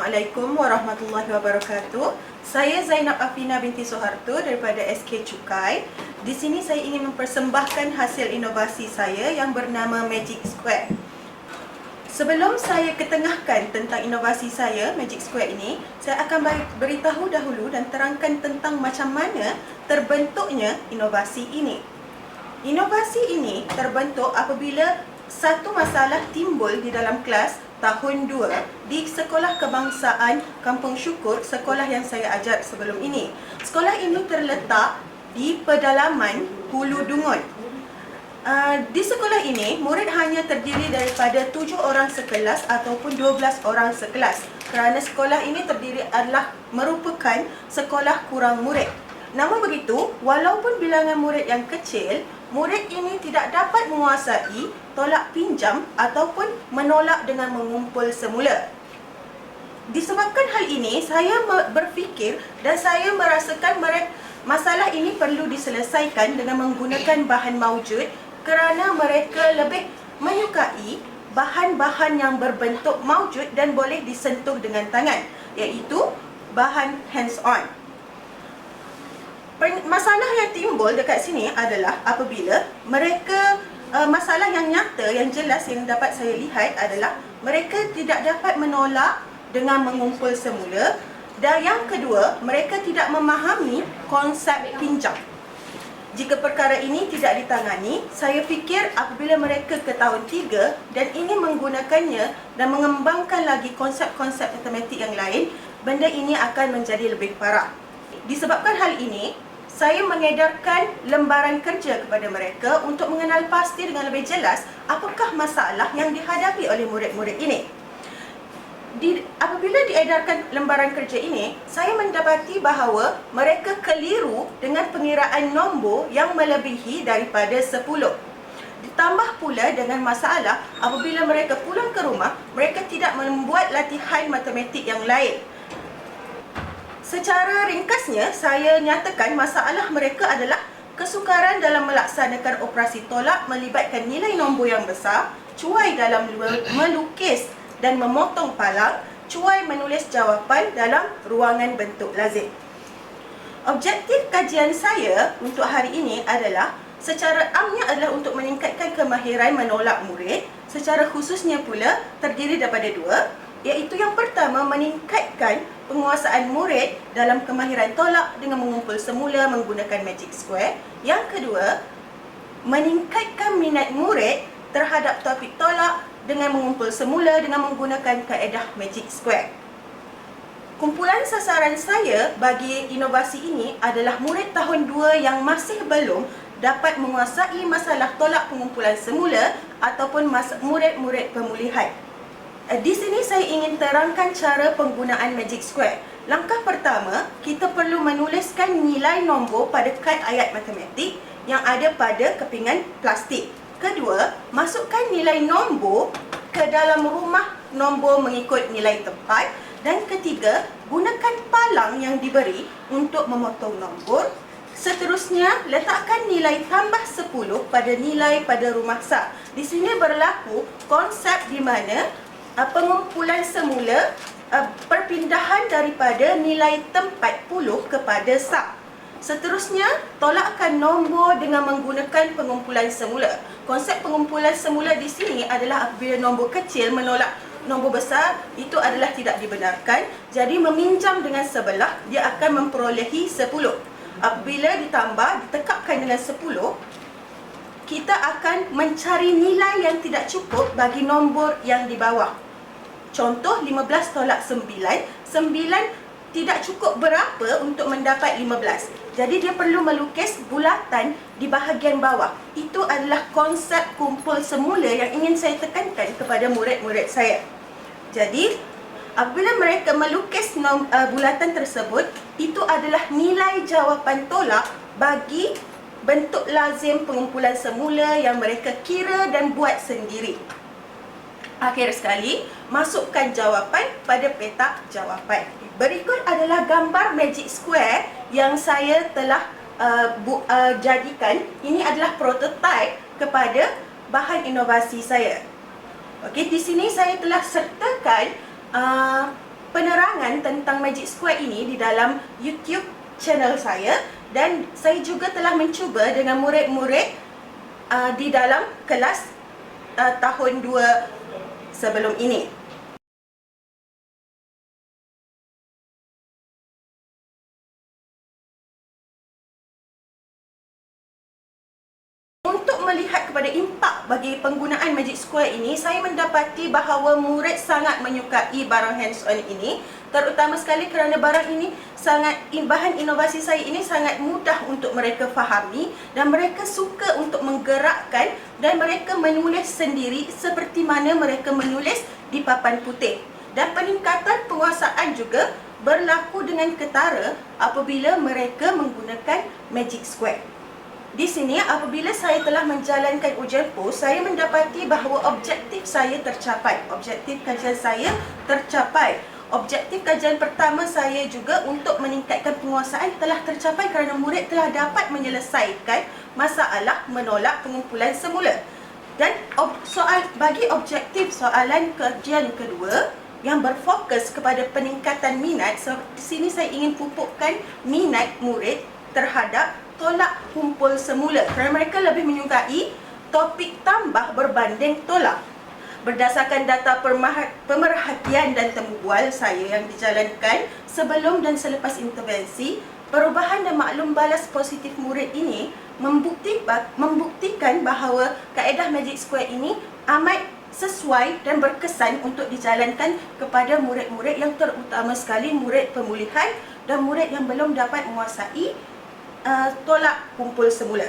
Assalamualaikum warahmatullahi wabarakatuh. Saya Zainab Afina binti Soeharto daripada SK Cukai. Di sini saya ingin mempersembahkan hasil inovasi saya yang bernama Magic Square. Sebelum saya ketengahkan tentang inovasi saya, Magic Square ini, saya akan beritahu dahulu dan terangkan tentang macam mana terbentuknya inovasi ini. Inovasi ini terbentuk apabila satu masalah timbul di dalam kelas tahun 2 di Sekolah Kebangsaan Kampung Syukur, sekolah yang saya ajar sebelum ini. Sekolah ini terletak di pedalaman Hulu Dungun. Di sekolah ini, murid hanya terdiri daripada 7 orang sekelas ataupun 12 orang sekelas. Kerana sekolah ini merupakan sekolah kurang murid. Namun begitu, walaupun bilangan murid yang kecil, murid ini tidak dapat menguasai tolak pinjam ataupun menolak dengan mengumpul semula. Disebabkan hal ini, saya berfikir dan saya merasakan masalah ini perlu diselesaikan dengan menggunakan bahan maujud kerana mereka lebih menyukai bahan-bahan yang berbentuk maujud dan boleh disentuh dengan tangan, iaitu bahan hands-on. Masalah yang timbul dekat sini adalah apabila mereka masalah yang nyata, yang jelas yang dapat saya lihat adalah mereka tidak dapat menolak dengan mengumpul semula, dan yang kedua, mereka tidak memahami konsep pinjam. Jika perkara ini tidak ditangani, saya fikir apabila mereka ke tahun 3 dan ingin menggunakannya dan mengembangkan lagi konsep-konsep matematik yang lain, benda ini akan menjadi lebih parah. Disebabkan hal ini, saya mengedarkan lembaran kerja kepada mereka untuk mengenal pasti dengan lebih jelas apakah masalah yang dihadapi oleh murid-murid ini. Apabila diedarkan lembaran kerja ini, saya mendapati bahawa mereka keliru dengan pengiraan nombor yang melebihi daripada 10. Ditambah pula dengan masalah apabila mereka pulang ke rumah, mereka tidak membuat latihan matematik yang lain. Secara ringkasnya, saya nyatakan masalah mereka adalah kesukaran dalam melaksanakan operasi tolak melibatkan nilai nombor yang besar, cuai dalam melukis dan memotong palang, cuai menulis jawapan dalam ruangan bentuk lazim. Objektif kajian saya untuk hari ini adalah secara amnya adalah untuk meningkatkan kemahiran menolak murid, secara khususnya pula terdiri daripada 2, iaitu yang pertama meningkatkan penguasaan murid dalam kemahiran tolak dengan mengumpul semula menggunakan Magic Square. Yang kedua, meningkatkan minat murid terhadap topik tolak dengan mengumpul semula dengan menggunakan kaedah Magic Square. Kumpulan sasaran saya bagi inovasi ini adalah murid tahun 2 yang masih belum dapat menguasai masalah tolak pengumpulan semula ataupun murid-murid pemulihan. Di sini saya ingin terangkan cara penggunaan Magic Square. Langkah pertama, kita perlu menuliskan nilai nombor pada kad ayat matematik yang ada pada kepingan plastik. Kedua, masukkan nilai nombor ke dalam rumah nombor mengikut nilai tempat. Dan ketiga, gunakan palang yang diberi untuk memotong nombor. Seterusnya, letakkan nilai tambah 10 pada nilai pada rumah sah. Di sini berlaku konsep di mana pengumpulan semula, perpindahan daripada nilai tempat puluh kepada sah. Seterusnya, tolakkan nombor dengan menggunakan pengumpulan semula. Konsep pengumpulan semula di sini adalah apabila nombor kecil menolak nombor besar, itu adalah tidak dibenarkan. Jadi meminjam dengan sebelah, dia akan memperolehi 10. Apabila ditambah, ditekapkan dengan 10, kita akan mencari nilai yang tidak cukup bagi nombor yang di bawah. Contoh 15 tolak 9, 9 tidak cukup berapa untuk mendapat 15. Jadi dia perlu melukis bulatan di bahagian bawah. Itu adalah konsep kumpul semula yang ingin saya tekankan kepada murid-murid saya. Jadi apabila mereka melukis bulatan tersebut, itu adalah nilai jawapan tolak bagi bentuk lazim pengumpulan semula yang mereka kira dan buat sendiri. Akhir sekali, masukkan jawapan pada petak jawapan. Berikut adalah gambar Magic Square yang saya telah jadikan. Ini adalah prototipe kepada bahan inovasi saya. Okey, di sini saya telah sertakan penerangan tentang Magic Square ini di dalam YouTube channel saya, dan saya juga telah mencuba dengan murid-murid di dalam kelas tahun 2 sebelum ini. Untuk melihat kepada impak bagi penggunaan Magic Square ini, saya mendapati bahawa murid sangat menyukai barang hands-on ini, terutama sekali kerana barang ini bahan inovasi saya ini sangat mudah untuk mereka fahami, dan mereka suka untuk menggerakkan dan mereka menulis sendiri seperti mana mereka menulis di papan putih. Dan peningkatan penguasaan juga berlaku dengan ketara apabila mereka menggunakan Magic Square. Di sini, apabila saya telah menjalankan ujian POS, saya mendapati bahawa objektif saya tercapai. Objektif kajian saya tercapai. Objektif kajian pertama saya juga untuk meningkatkan penguasaan telah tercapai kerana murid telah dapat menyelesaikan masalah menolak pengumpulan semula. Dan bagi objektif soalan kajian kedua yang berfokus kepada peningkatan minat, di sini saya ingin pupukkan minat murid terhadap tolak kumpul semula kerana mereka lebih menyukai topik tambah berbanding tolak. Berdasarkan data pemerhatian dan temu bual saya yang dijalankan sebelum dan selepas intervensi, perubahan dan maklum balas positif murid ini membuktikan bahawa kaedah Magic Square ini amat sesuai dan berkesan untuk dijalankan kepada murid-murid yang terutama sekali murid pemulihan dan murid yang belum dapat menguasai tolak kumpul semula.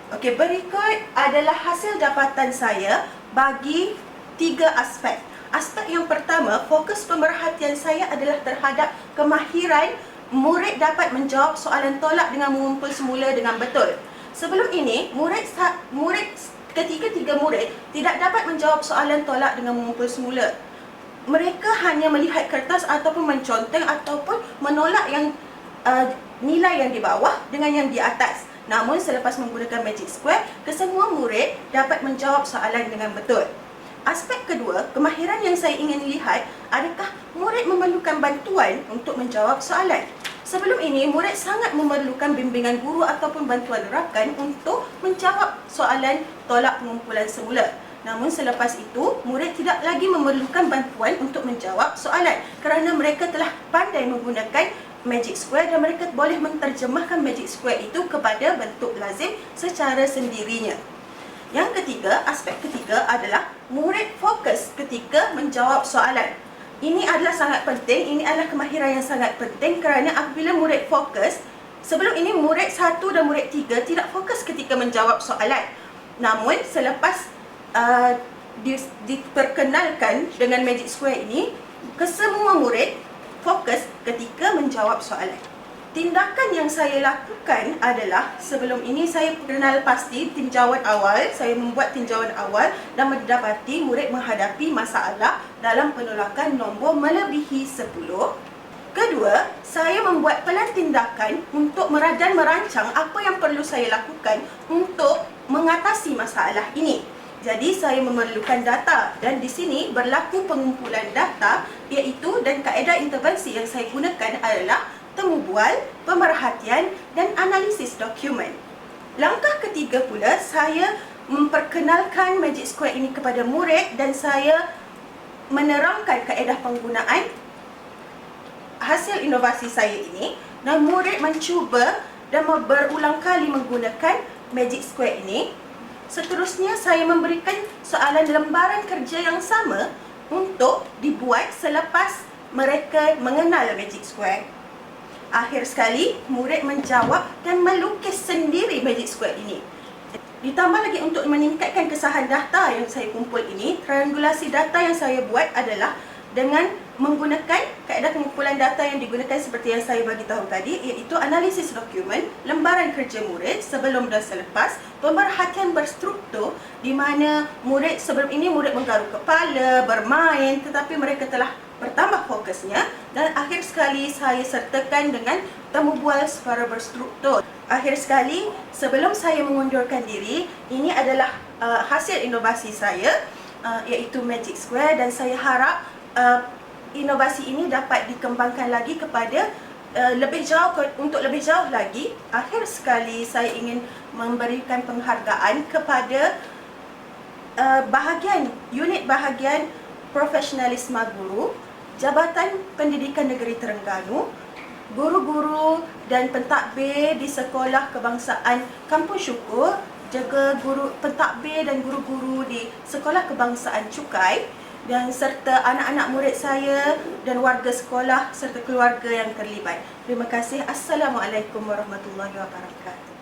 Okey, berikut adalah hasil dapatan saya bagi 3 aspek. Aspek yang pertama, fokus pemerhatian saya adalah terhadap kemahiran murid dapat menjawab soalan tolak dengan mengumpul semula dengan betul. Sebelum ini, ketiga-tiga murid tidak dapat menjawab soalan tolak dengan mengumpul semula. Mereka hanya melihat kertas ataupun menconteng ataupun menolak yang nilai yang di bawah dengan yang di atas. Namun selepas menggunakan Magic Square, kesemua murid dapat menjawab soalan dengan betul. Aspek kedua, kemahiran yang saya ingin lihat, adakah murid memerlukan bantuan untuk menjawab soalan. Sebelum ini, murid sangat memerlukan bimbingan guru ataupun bantuan rakan untuk menjawab soalan tolak pengumpulan semula. Namun selepas itu, murid tidak lagi memerlukan bantuan untuk menjawab soalan kerana mereka telah pandai menggunakan Magic Square dan mereka boleh menterjemahkan Magic Square itu kepada bentuk lazim secara sendirinya. Yang ketiga, aspek ketiga adalah murid fokus ketika menjawab soalan. Ini adalah sangat penting, ini adalah kemahiran yang sangat penting kerana apabila murid fokus, sebelum ini murid 1 dan murid 3 tidak fokus ketika menjawab soalan. Namun selepas diperkenalkan dengan Magic Square ini, kesemua murid fokus ketika menjawab soalan. Tindakan yang saya lakukan adalah, sebelum ini saya kenal pasti tinjauan awal, saya membuat tinjauan awal dan mendapati murid menghadapi masalah dalam penolakan nombor melebihi 10. Kedua, saya membuat pelan tindakan untuk merancang apa yang perlu saya lakukan untuk mengatasi masalah ini. Jadi saya memerlukan data dan di sini berlaku pengumpulan data, iaitu dan kaedah intervensi yang saya gunakan adalah temu bual, pemerhatian dan analisis dokumen. Langkah ketiga pula, saya memperkenalkan Magic Square ini kepada murid dan saya menerangkan kaedah penggunaan hasil inovasi saya ini, dan murid mencuba dan berulang kali menggunakan Magic Square ini. Seterusnya, saya memberikan soalan lembaran kerja yang sama untuk dibuat selepas mereka mengenal Magic Square. Akhir sekali, murid menjawab dan melukis sendiri Magic Square ini. Ditambah lagi untuk meningkatkan kesahan data yang saya kumpul ini, triangulasi data yang saya buat adalah dengan menggunakan kaedah pengumpulan data yang digunakan seperti yang saya bagi tahu tadi, iaitu analisis dokumen, lembaran kerja murid sebelum dan selepas, pemerhatian berstruktur di mana murid sebelum ini murid menggaruk kepala, bermain, tetapi mereka telah bertambah fokusnya, dan akhir sekali saya sertakan dengan temu bual secara berstruktur. Akhir sekali, sebelum saya mengundurkan diri, ini adalah hasil inovasi saya, iaitu Magic Square, dan saya harap inovasi ini dapat dikembangkan lagi kepada untuk lebih jauh lagi. Akhir sekali saya ingin memberikan penghargaan kepada unit bahagian profesionalisme guru, Jabatan Pendidikan Negeri Terengganu, guru-guru dan pentadbir di Sekolah Kebangsaan Kampung Syukur, juga pentadbir dan guru-guru di Sekolah Kebangsaan Cukai, dan serta anak-anak murid saya dan warga sekolah serta keluarga yang terlibat. Terima kasih. Assalamualaikum warahmatullahi wabarakatuh.